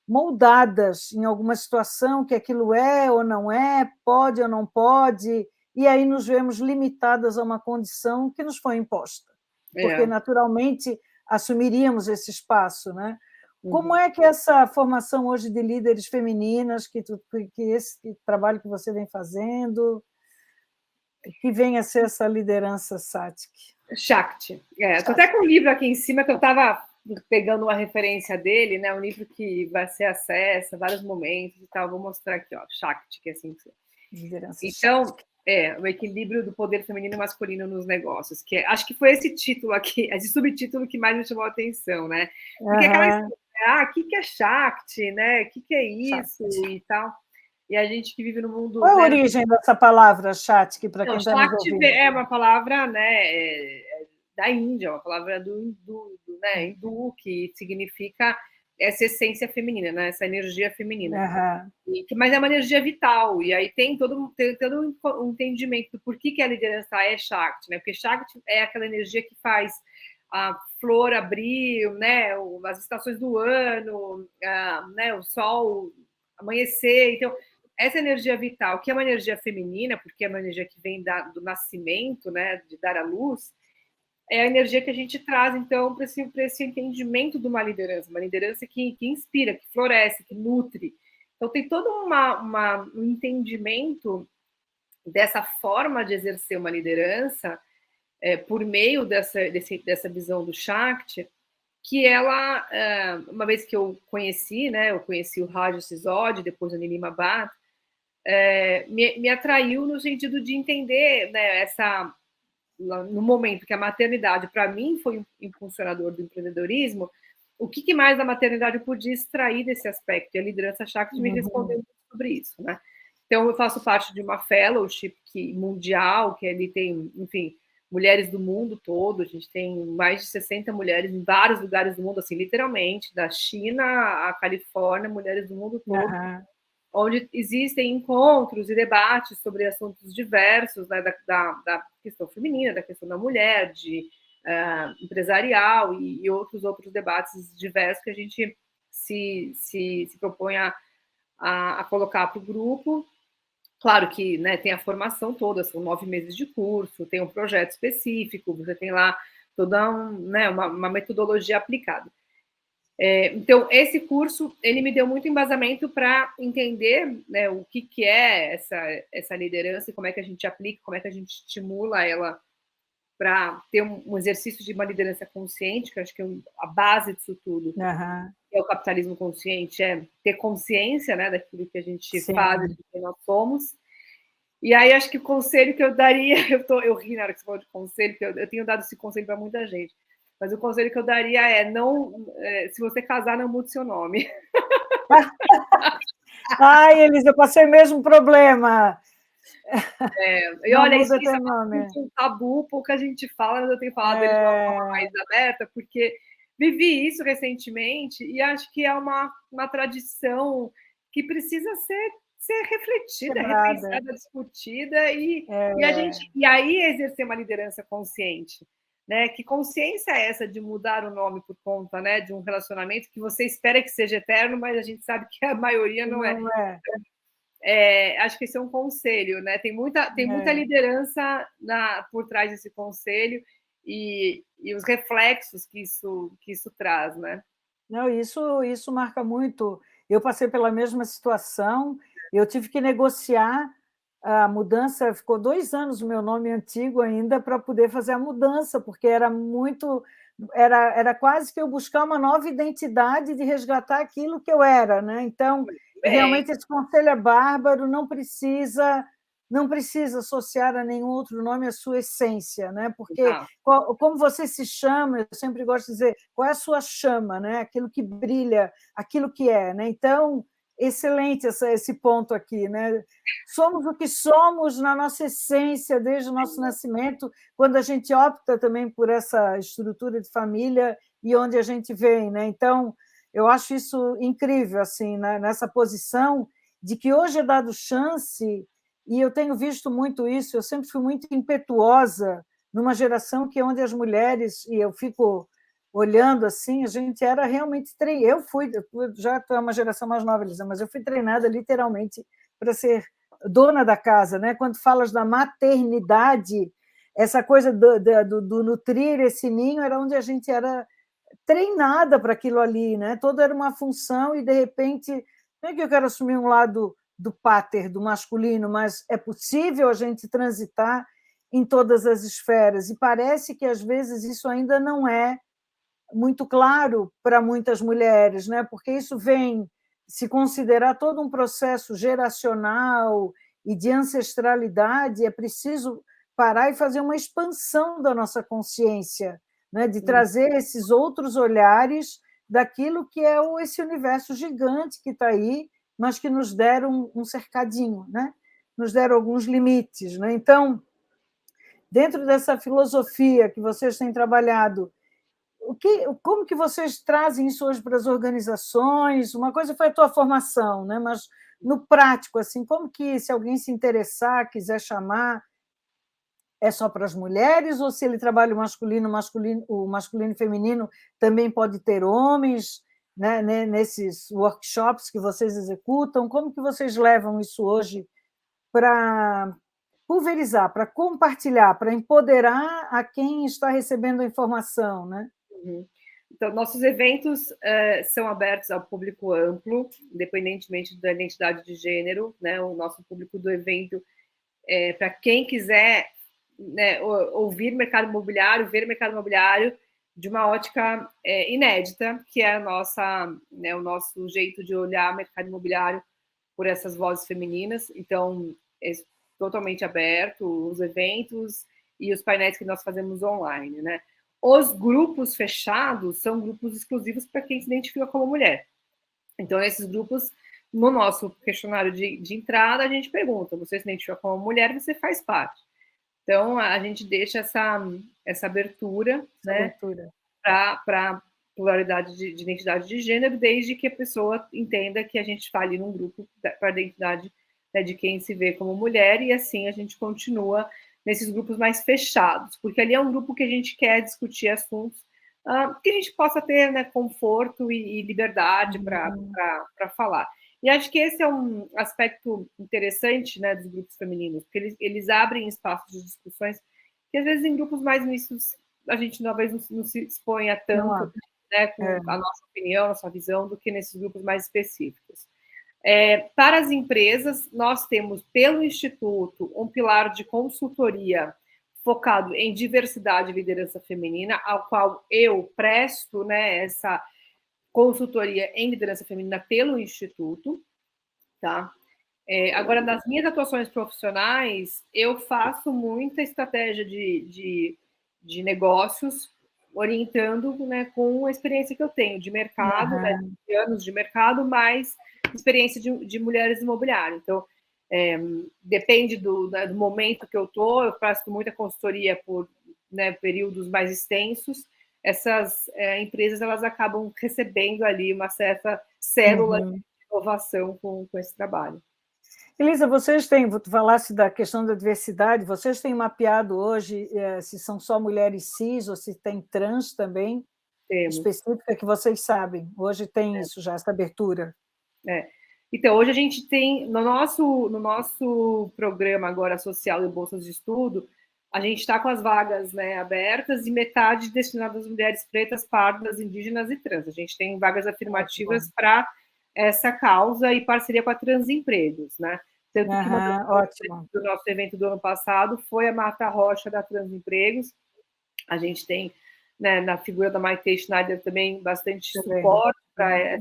[SPEAKER 1] moldadas em alguma situação que aquilo é ou não é, pode ou não pode, e aí nos vemos limitadas a uma condição que nos foi imposta, porque naturalmente assumiríamos esse espaço, né? Como é que essa formação hoje de líderes femininas, que esse trabalho que você vem fazendo, que vem a ser essa liderança Sattva?
[SPEAKER 2] Shakti. Estou até com um livro aqui em cima que eu estava pegando uma referência dele, né? Um livro que vai ser acesso a vários momentos e tal. Vou mostrar aqui, ó, Shakti, que é assim que você...
[SPEAKER 1] Liderança
[SPEAKER 2] então,
[SPEAKER 1] Shakti.
[SPEAKER 2] o equilíbrio do poder feminino e masculino nos negócios, que acho que foi esse título aqui, esse subtítulo que mais me chamou a atenção, né? Porque aquela história, o que é Shakti, né? O que é isso
[SPEAKER 1] Shakti.
[SPEAKER 2] e tal. E a gente que vive no mundo...
[SPEAKER 1] Qual a origem dessa palavra Shakti, para quem está nos ouvindo?
[SPEAKER 2] Shakti é uma palavra, né, da Índia, uma palavra do hindu, que significa essa essência feminina, né, essa energia feminina. Mas é uma energia vital, e aí tem todo um entendimento do porquê que a liderança é Shakti, né? Porque Shakti é aquela energia que faz a flor abrir, né, as estações do ano, né, o sol amanhecer. Então, essa energia vital, que é uma energia feminina, porque é uma energia que vem do nascimento, né, de dar à luz, é a energia que a gente traz, então, para esse entendimento de uma liderança que inspira, que floresce, que nutre. Então, tem todo um entendimento dessa forma de exercer uma liderança por meio dessa visão do Shakti, que ela, uma vez que eu conheci, né, eu conheci o Raja Sisodi, depois o Nilima Bhatt, me atraiu no sentido de entender, né, no momento que a maternidade, para mim, foi um impulsionador do empreendedorismo, o que mais da maternidade eu podia extrair desse aspecto? E a liderança Shakti me respondeu sobre isso, né? Então, eu faço parte de uma fellowship mundial, que ali tem, enfim, mulheres do mundo todo, a gente tem mais de 60 mulheres em vários lugares do mundo, assim, literalmente, da China à Califórnia, mulheres do mundo todo, onde existem encontros e debates sobre assuntos diversos, né, da questão feminina, da questão da mulher, de empresarial e outros debates diversos que a gente se propõe a colocar para o grupo. Claro que, né, tem a formação toda, são 9 meses de curso, tem um projeto específico, você tem lá toda uma metodologia aplicada. Então, esse curso, ele me deu muito embasamento para entender, né, o que é essa liderança e como é que a gente aplica, como é que a gente estimula ela para ter um exercício de uma liderança consciente, que eu acho que é a base disso tudo, que é o capitalismo consciente, é ter consciência, né, daquilo que a gente faz, do que nós somos. E aí, acho que o conselho que eu daria, eu ri na hora que você falou de conselho, porque eu tenho dado esse conselho para muita gente, mas o conselho que eu daria se você casar, não mude seu nome.
[SPEAKER 1] Ai, Elisa, eu passei o mesmo problema.
[SPEAKER 2] E olha, isso é um tabu, pouca gente fala, mas eu tenho falado dele de uma forma mais aberta, porque vivi isso recentemente e acho que é uma tradição que precisa ser refletida, repensada, discutida e aí exercer uma liderança consciente, né? Que consciência é essa de mudar o nome por conta, né, de um relacionamento que você espera que seja eterno, mas a gente sabe que a maioria não é. acho que esse é um conselho, né? Tem muita liderança por trás desse conselho e os reflexos que isso traz, né?
[SPEAKER 1] Não, isso marca muito. Eu passei pela mesma situação, eu tive que negociar a mudança, ficou 2 anos o meu nome antigo ainda para poder fazer a mudança, porque era quase que eu buscar uma nova identidade de resgatar aquilo que eu era, né? Então, realmente esse conselho é bárbaro, não precisa associar a nenhum outro nome a sua essência, né? Porque como você se chama, eu sempre gosto de dizer, qual é a sua chama, né? Aquilo que brilha, aquilo que é, né? Então, excelente esse ponto aqui, né? Somos o que somos na nossa essência desde o nosso nascimento, quando a gente opta também por essa estrutura de família e onde a gente vem, né? Então, eu acho isso incrível, assim, né? Nessa posição de que hoje é dado chance, e eu tenho visto muito isso, eu sempre fui muito impetuosa numa geração que onde as mulheres, e eu fico olhando assim, a gente era realmente treinada. Já estou uma geração mais nova, Elisa, mas eu fui treinada literalmente para ser dona da casa, né? Quando falas da maternidade, essa coisa do nutrir esse ninho era onde a gente era treinada para aquilo ali, né? Toda era uma função e de repente não é que eu quero assumir um lado do pater, do masculino, mas é possível a gente transitar em todas as esferas e parece que às vezes isso ainda não é muito claro para muitas mulheres, né? Porque isso vem se considerar todo um processo geracional e de ancestralidade, é preciso parar e fazer uma expansão da nossa consciência, né? De trazer esses outros olhares daquilo que é esse universo gigante que está aí, mas que nos deram um cercadinho, né? Nos deram alguns limites, né? Então, dentro dessa filosofia que vocês têm trabalhado, como que vocês trazem isso hoje para as organizações? Uma coisa foi a tua formação, né? Mas no prático, assim, como que, se alguém se interessar, quiser chamar, é só para as mulheres, ou se ele trabalha o masculino e feminino também pode ter homens, né? Nesses workshops que vocês executam? Como que vocês levam isso hoje para pulverizar, para compartilhar, para empoderar a quem está recebendo a informação, né?
[SPEAKER 2] Então, nossos eventos são abertos ao público amplo, independentemente da identidade de gênero, né? O nosso público do evento para quem quiser, né, ouvir mercado imobiliário, ver mercado imobiliário de uma ótica inédita, que é o nosso jeito de olhar mercado imobiliário por essas vozes femininas. Então, é totalmente aberto os eventos e os painéis que nós fazemos online, né? Os grupos fechados são grupos exclusivos para quem se identifica como mulher. Então, esses grupos, no nosso questionário de entrada, a gente pergunta: você se identifica como mulher, você faz parte. Então, a gente deixa essa abertura, né, para pluralidade de identidade de gênero, desde que a pessoa entenda que a gente está ali num grupo para a identidade, né, de quem se vê como mulher, e assim a gente continua nesses grupos mais fechados, porque ali é um grupo que a gente quer discutir assuntos que a gente possa ter, né, conforto e liberdade para falar. E acho que esse é um aspecto interessante, né, dos grupos femininos, porque eles abrem espaços de discussões que, às vezes, em grupos mais mistos, a gente talvez não se exponha tanto, né, com a nossa opinião, a nossa visão, do que nesses grupos mais específicos. Para as empresas, nós temos, pelo Instituto, um pilar de consultoria focado em diversidade e liderança feminina, ao qual eu presto, né, essa consultoria em liderança feminina pelo Instituto, tá? Agora, nas minhas atuações profissionais, eu faço muita estratégia de negócios, orientando, né, com a experiência que eu tenho de mercado, né, de anos de mercado, mais experiência de mulheres imobiliárias. Então, depende do momento que eu estou, eu faço muita consultoria por, né, períodos mais extensos. Essas empresas, elas acabam recebendo ali uma certa célula de inovação com esse trabalho.
[SPEAKER 1] Elisa, tu falasse da questão da diversidade, vocês têm mapeado hoje se são só mulheres cis ou se tem trans também?
[SPEAKER 2] Temos.
[SPEAKER 1] Específica que vocês sabem. Hoje tem isso já, essa abertura.
[SPEAKER 2] Então, hoje a gente tem, no nosso programa agora social e bolsas de estudo, a gente está com as vagas, né, abertas e metade destinadas às mulheres pretas, pardas, indígenas e trans. A gente tem vagas afirmativas para essa causa e parceria com a Transempregos, né? Tanto que uma
[SPEAKER 1] ótimo.
[SPEAKER 2] do nosso evento do ano passado foi a Marta Rocha da Transempregos. A gente tem, né, na figura da Maite Schneider também bastante suporte para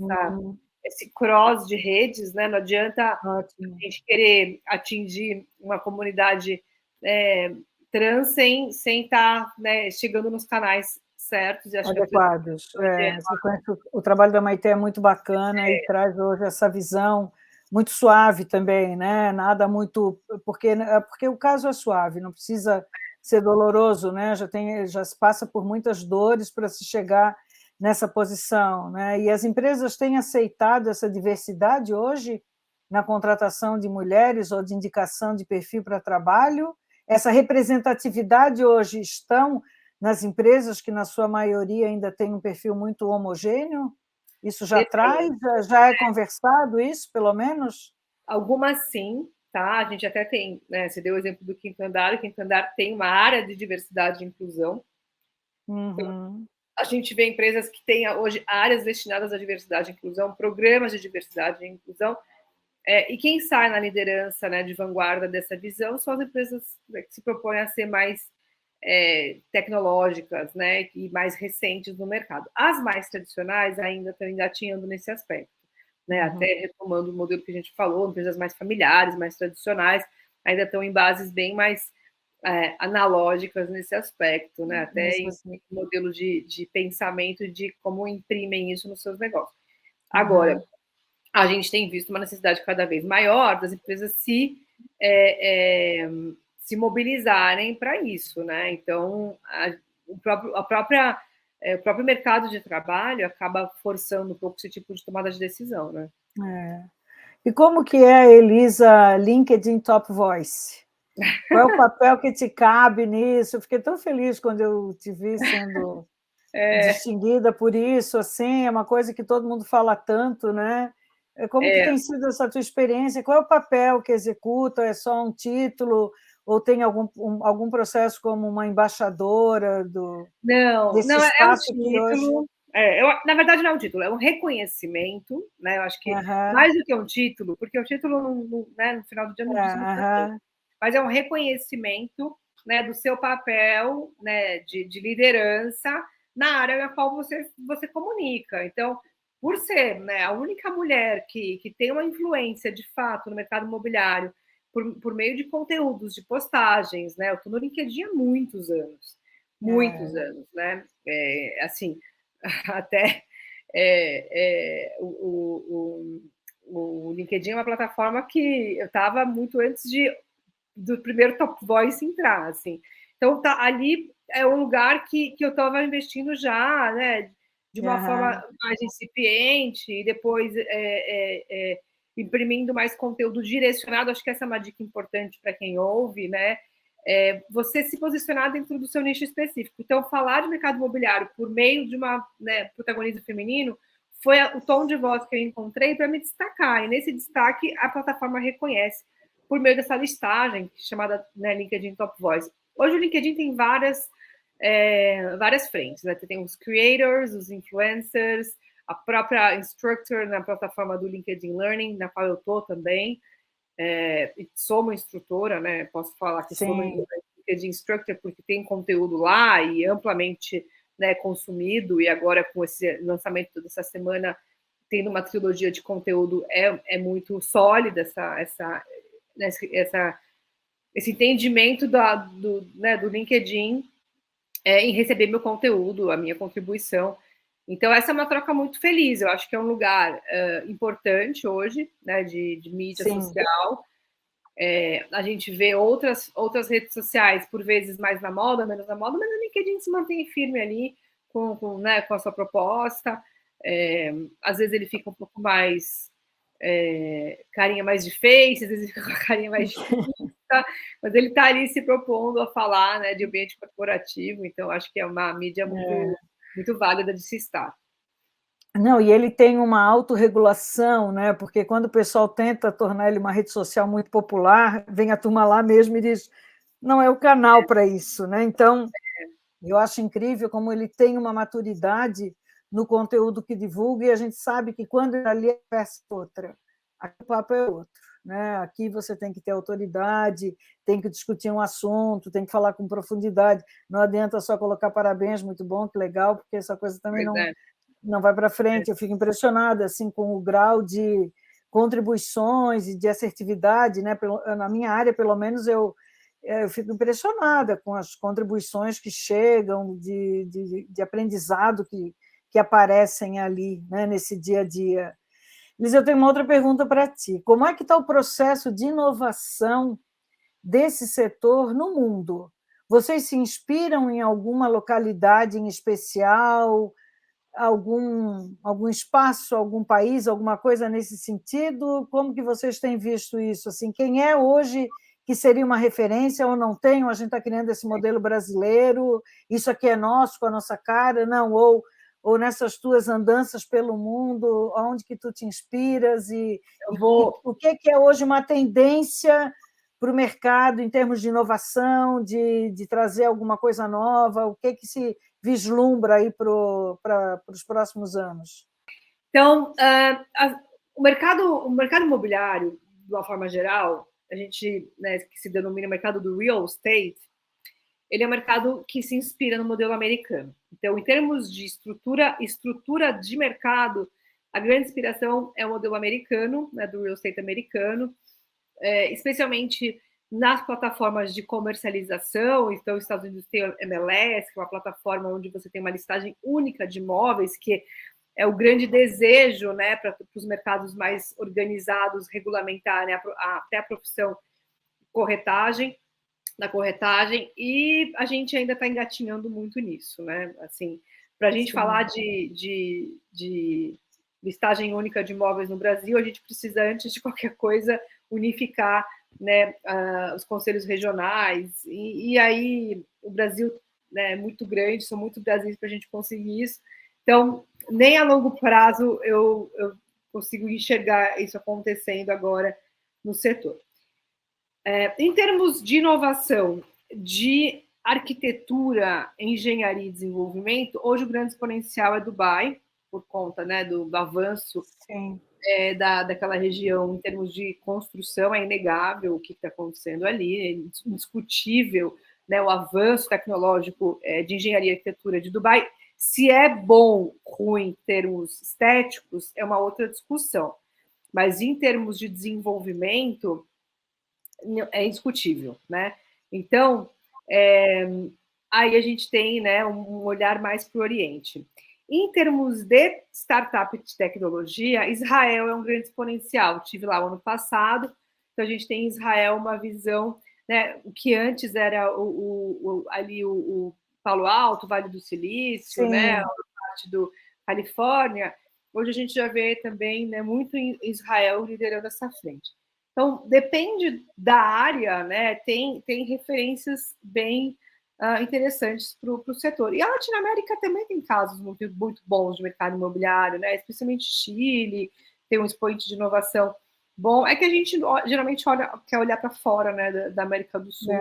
[SPEAKER 2] esse cross de redes, né? Não adianta
[SPEAKER 1] Ótimo.
[SPEAKER 2] a gente querer atingir uma comunidade trans sem estar, né, chegando nos canais certos e
[SPEAKER 1] adequados. O trabalho da Maite é muito bacana e traz hoje essa visão muito suave também, né? Nada muito porque o caso é suave, não precisa ser doloroso, né? Já se passa por muitas dores para se chegar nessa posição, né? E as empresas têm aceitado essa diversidade hoje na contratação de mulheres ou de indicação de perfil para trabalho. Essa representatividade hoje estão nas empresas que, na sua maioria, ainda tem um perfil muito homogêneo? Isso já traz? Já é conversado isso, pelo menos?
[SPEAKER 2] Algumas sim, tá? A gente até tem, né? Você deu o exemplo do Quinto Andar, o Quinto Andar tem uma área de diversidade e inclusão. Então, a gente vê empresas que têm hoje áreas destinadas à diversidade e inclusão, programas de diversidade e inclusão, e quem sai na liderança, né, de vanguarda dessa visão são as empresas, né, que se propõem a ser mais tecnológicas, né, e mais recentes no mercado. As mais tradicionais ainda estão engatinhando nesse aspecto, né, até retomando o modelo que a gente falou, empresas mais familiares, mais tradicionais, ainda estão em bases bem mais analógicas nesse aspecto, né, até em modelo de pensamento de como imprimem isso nos seus negócios. Agora, a gente tem visto uma necessidade cada vez maior das empresas se mobilizarem para isso, né? Então, o próprio mercado de trabalho acaba forçando um pouco esse tipo de tomada de decisão, né?
[SPEAKER 1] E como que é a Elisa LinkedIn Top Voice? Qual é o papel que te cabe nisso? Eu fiquei tão feliz quando eu te vi sendo distinguida por isso, assim, é uma coisa que todo mundo fala tanto, né? Como que tem sido essa tua experiência? Qual é o papel que executa? É só um título? Ou tem algum processo como uma embaixadora desse
[SPEAKER 2] Não, é um
[SPEAKER 1] espaço que hoje...
[SPEAKER 2] título. Na verdade, não é um título, é um reconhecimento, né? Eu acho que mais do que um título, porque o título, né, no final do dia não diz muita coisa, mas é um reconhecimento, né, do seu papel, né, de liderança na área na qual você comunica. Então, por ser, né, a única mulher que tem uma influência de fato no mercado imobiliário por meio de conteúdos, de postagens, né? Eu estou no LinkedIn há muitos anos, né? Assim, até o LinkedIn é uma plataforma que eu estava muito antes do primeiro Top Voice entrar, assim. Então, ali é um lugar que eu estava investindo já, né? De uma forma mais incipiente, e depois imprimindo mais conteúdo direcionado. Acho que essa é uma dica importante para quem ouve, né? Você se posicionar dentro do seu nicho específico. Então, falar de mercado imobiliário por meio de uma, né, protagonismo feminino foi o tom de voz que eu encontrei para me destacar. E nesse destaque, a plataforma reconhece por meio dessa listagem chamada, né, LinkedIn Top Voice. Hoje o LinkedIn tem várias frentes, né? Tem os creators, os influencers, a própria instructor na plataforma do LinkedIn Learning, na qual eu estou também. Sou uma instrutora, né? Posso falar que sou uma LinkedIn instructor porque tem conteúdo lá e amplamente, né, consumido, e agora com esse lançamento dessa semana tendo uma trilogia de conteúdo é muito sólida esse entendimento do LinkedIn em receber meu conteúdo, a minha contribuição. Então, essa é uma troca muito feliz. Eu acho que é um lugar importante hoje, né, de mídia social. A gente vê outras redes sociais, por vezes, mais na moda, menos na moda, mas o LinkedIn se mantém firme ali né, com a sua proposta. Às vezes ele fica um pouco mais carinha mais de face, às vezes ele fica com a carinha mais de vista, mas ele está ali se propondo a falar, né, de ambiente corporativo, então acho que é uma mídia muito válida de se estar.
[SPEAKER 1] Não, e ele tem uma autorregulação, né? Porque quando o pessoal tenta tornar ele uma rede social muito popular, vem a turma lá mesmo e diz: não é o canal para isso, né? Então, eu acho incrível como ele tem uma maturidade no conteúdo que divulga, e a gente sabe que quando ali é peça outra, aqui o papo é outro. Né? Aqui você tem que ter autoridade, tem que discutir um assunto, tem que falar com profundidade. Não adianta só colocar parabéns, muito bom, que legal, porque essa coisa também
[SPEAKER 2] Pois é.
[SPEAKER 1] não vai para frente. Eu fico impressionada assim, com o grau de contribuições e de assertividade. Né? Na minha área, pelo menos, eu fico impressionada com as contribuições que chegam de aprendizado que aparecem ali, né, nesse dia a dia. Liz, eu tenho uma outra pergunta para ti. Como é que está o processo de inovação desse setor no mundo? Vocês se inspiram em alguma localidade em especial, algum espaço, algum país, alguma coisa nesse sentido? Como que vocês têm visto isso? Assim, quem é hoje que seria uma referência ou não tem? Ou a gente está criando esse modelo brasileiro, isso aqui é nosso, com a nossa cara? Não, ou nessas tuas andanças pelo mundo, onde que tu te inspiras
[SPEAKER 2] Eu vou.
[SPEAKER 1] o que é hoje uma tendência para o mercado em termos de inovação, de trazer alguma coisa nova? O que se vislumbra aí para os próximos anos?
[SPEAKER 2] Então, o mercado imobiliário, de uma forma geral, a gente, né, que se denomina mercado do real estate, ele é um mercado que se inspira no modelo americano. Então, em termos de estrutura de mercado, a grande inspiração é o modelo americano, né, do real estate americano, especialmente nas plataformas de comercialização. Então, os Estados Unidos tem o MLS, que é uma plataforma onde você tem uma listagem única de imóveis, que é o grande desejo, né, para os mercados mais organizados regulamentarem até a profissão da corretagem, e a gente ainda está engatinhando muito nisso, né? Assim, para a gente falar de listagem única de imóveis no Brasil, a gente precisa, antes de qualquer coisa, unificar, né, os conselhos regionais, e aí o Brasil, né, é muito grande, são muito Brasis para a gente conseguir isso. Então, nem a longo prazo eu consigo enxergar isso acontecendo agora no setor. Em termos de inovação, de arquitetura, engenharia e desenvolvimento, hoje o grande exponencial é Dubai, por conta, né, do avanço daquela região em termos de construção. É inegável o que está acontecendo ali, é indiscutível, né, o avanço tecnológico de engenharia e arquitetura de Dubai. Se é bom, ruim em termos estéticos, é uma outra discussão. Mas em termos de desenvolvimento, é indiscutível, né? Então, aí a gente tem, né, um olhar mais para o Oriente. Em termos de startup de tecnologia, Israel é um grande exponencial. Estive lá o ano passado, então a gente tem em Israel uma visão, né, o que antes era ali o Palo Alto, Vale do Silício, né, a parte do Califórnia. Hoje a gente já vê também, né, muito em Israel liderando essa frente. Então, depende da área, né? Tem referências bem interessantes para o setor. E a Latinoamérica também tem casos muito, muito bons de mercado imobiliário, né? Especialmente Chile, tem um expoente de inovação bom. É que a gente geralmente quer olhar para fora, né, da América do Sul.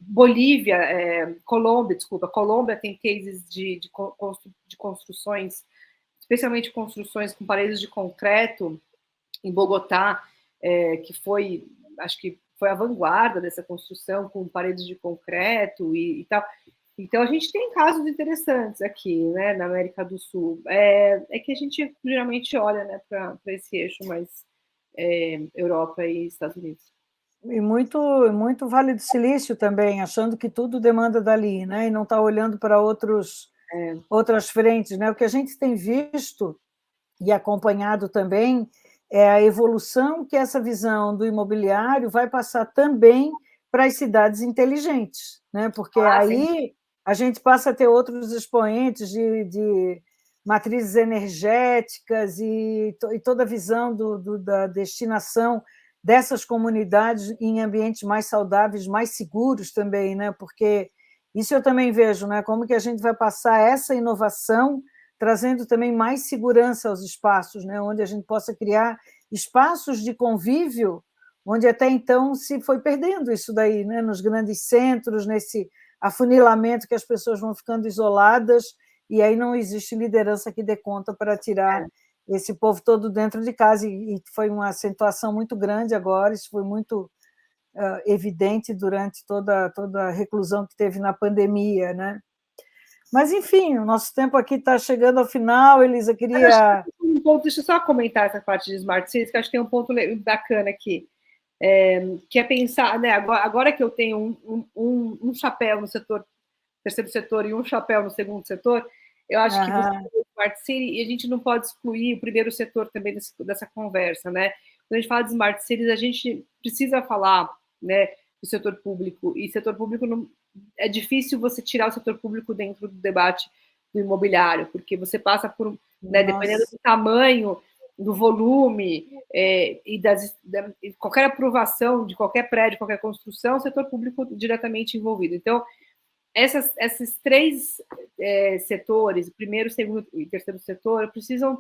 [SPEAKER 2] Bolívia, Colômbia tem cases de construções, especialmente construções com paredes de concreto, em Bogotá, que acho que foi a vanguarda dessa construção, com paredes de concreto e tal. Então, a gente tem casos interessantes aqui, né, na América do Sul. É que a gente geralmente olha, né, para esse eixo mais Europa e Estados Unidos.
[SPEAKER 1] E muito Vale do Silício também, achando que tudo demanda dali, né, e não está olhando para outras frentes. Né? O que a gente tem visto e acompanhado também é a evolução que essa visão do imobiliário vai passar também para as cidades inteligentes, né? Porque aí a gente passa a ter outros expoentes de matrizes energéticas e toda a visão da destinação dessas comunidades em ambientes mais saudáveis, mais seguros também, né? Porque isso eu também vejo, né? Como que a gente vai passar essa inovação trazendo também mais segurança aos espaços, né? Onde a gente possa criar espaços de convívio, onde até então se foi perdendo isso daí, né? Nos grandes centros, nesse afunilamento que as pessoas vão ficando isoladas, e aí não existe liderança que dê conta para tirar esse povo todo dentro de casa, e foi uma acentuação muito grande agora, isso foi muito evidente durante toda a reclusão que teve na pandemia, né? Mas, enfim, o nosso tempo aqui está chegando ao final. Elisa, queria...
[SPEAKER 2] Deixa eu só comentar essa parte de Smart Cities, que acho que tem um ponto bacana aqui, que é pensar, né, agora que eu tenho um chapéu no terceiro setor e um chapéu no segundo setor, eu acho que você tem Smart City, e a gente não pode excluir o primeiro setor também dessa conversa, né? Quando a gente fala de Smart Cities, a gente precisa falar, né, do setor público, e setor público não, é difícil você tirar o setor público dentro do debate do imobiliário, porque você passa por, né, dependendo do tamanho, do volume e qualquer aprovação de qualquer prédio, qualquer construção, o setor público diretamente envolvido. Então, esses três setores, o primeiro, segundo e terceiro setor, precisa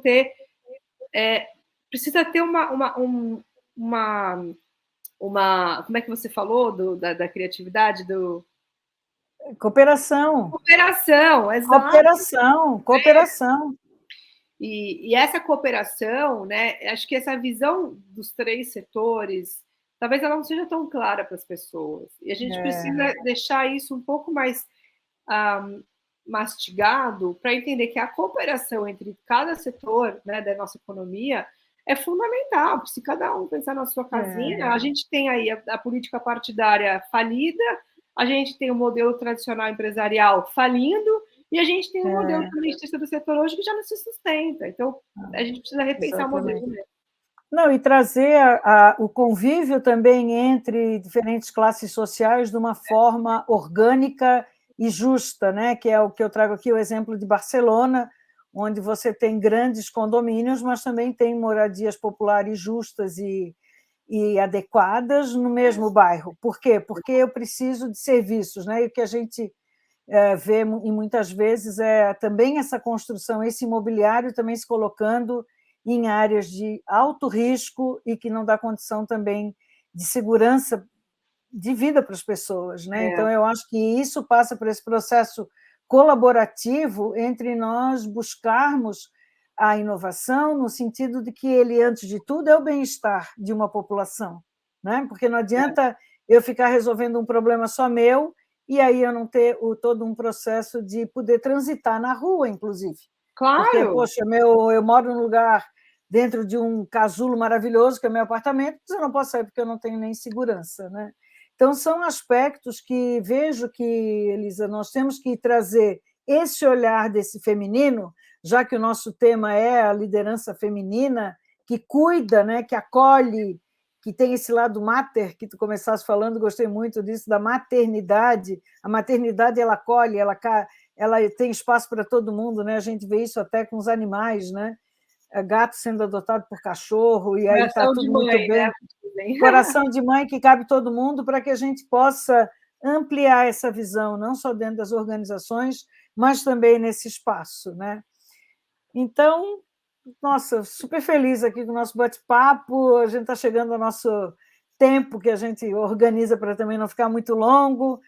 [SPEAKER 2] ter uma como é que você falou da criatividade,
[SPEAKER 1] Cooperação.
[SPEAKER 2] Cooperação, exato.
[SPEAKER 1] Cooperação.
[SPEAKER 2] E essa cooperação, né, acho que essa visão dos três setores, talvez ela não seja tão clara para as pessoas. E a gente precisa deixar isso um pouco mais mastigado para entender que a cooperação entre cada setor, né, da nossa economia é fundamental. Se cada um pensar na sua casinha, a gente tem aí a política partidária falida, a gente tem o modelo tradicional empresarial falindo, e a gente tem um modelo também de terceiro setor hoje que já não se sustenta. Então, a gente precisa repensar o modelo mesmo.
[SPEAKER 1] Não, e trazer o convívio também entre diferentes classes sociais de uma forma orgânica e justa, né? Que é o que eu trago aqui, o exemplo de Barcelona, onde você tem grandes condomínios, mas também tem moradias populares justas e adequadas no mesmo bairro. Por quê? Porque eu preciso de serviços, né? E o que a gente vê e muitas vezes é também essa construção, esse imobiliário também se colocando em áreas de alto risco e que não dá condição também de segurança de vida para as pessoas, né? Então, eu acho que isso passa por esse processo colaborativo entre nós buscarmos a inovação no sentido de que ele, antes de tudo, é o bem-estar de uma população, né? Porque não adianta eu ficar resolvendo um problema só meu e aí eu não ter todo um processo de poder transitar na rua, inclusive.
[SPEAKER 2] Claro!
[SPEAKER 1] Porque, poxa, eu moro num lugar dentro de um casulo maravilhoso, que é meu apartamento, mas eu não posso sair porque eu não tenho nem segurança, né? Então, são aspectos que vejo que, Elisa, nós temos que trazer esse olhar desse feminino, já que o nosso tema é a liderança feminina, que cuida, né, que acolhe, que tem esse lado mater, que tu começaste falando, gostei muito disso, da maternidade. A maternidade, ela acolhe, ela tem espaço para todo mundo, né? A gente vê isso até com os animais, né? Gato sendo adotado por cachorro, e aí está tudo muito bem. Né? Coração de mãe que cabe todo mundo, para que a gente possa ampliar essa visão, não só dentro das organizações, mas também nesse espaço, né? Então, nossa, super feliz aqui com o nosso bate-papo, a gente está chegando ao nosso tempo, que a gente organiza para também não ficar muito longo.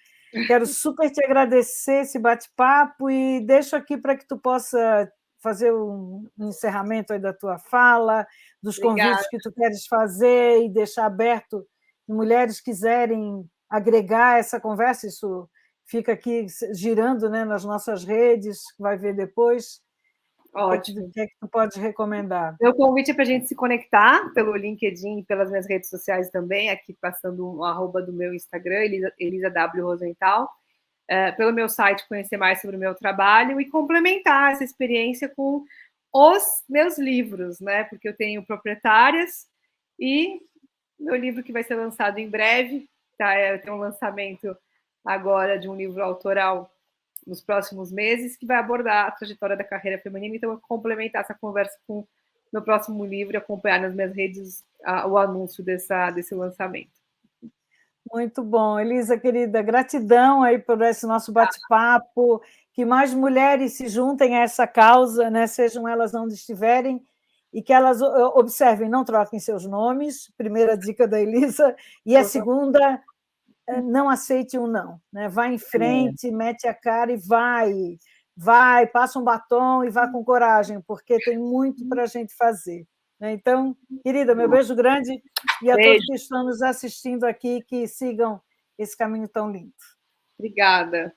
[SPEAKER 1] Quero super te agradecer esse bate-papo e deixo aqui para que tu possa fazer um encerramento aí da tua fala, dos convites que tu queres fazer e deixar aberto, se mulheres quiserem agregar essa conversa, isso fica aqui girando, né, nas nossas redes, vai ver depois.
[SPEAKER 2] Ótimo.
[SPEAKER 1] O que é que tu pode recomendar?
[SPEAKER 2] Meu convite é para a gente se conectar pelo LinkedIn e pelas minhas redes sociais também, aqui passando o @ do meu Instagram, Elisa W. Rosenthal. Pelo meu site, conhecer mais sobre o meu trabalho e complementar essa experiência com os meus livros, né? Porque eu tenho Proprietárias e meu livro que vai ser lançado em breve, tá? Eu tenho um lançamento agora de um livro autoral nos próximos meses, que vai abordar a trajetória da carreira feminina, então eu vou complementar essa conversa com o meu próximo livro e acompanhar nas minhas redes o anúncio desse lançamento.
[SPEAKER 1] Muito bom. Elisa, querida, gratidão aí por esse nosso bate-papo. que mais mulheres se juntem a essa causa, né, sejam elas onde estiverem, e que elas observem, não troquem seus nomes, primeira dica da Elisa, e a segunda, não aceite um não, né? Vá em frente, mete a cara e vai, passa um batom e vá com coragem, porque tem muito para a gente fazer. Né? Então, querida, meu beijo grande, e a todos que estão nos assistindo aqui, que sigam esse caminho tão lindo.
[SPEAKER 2] Obrigada.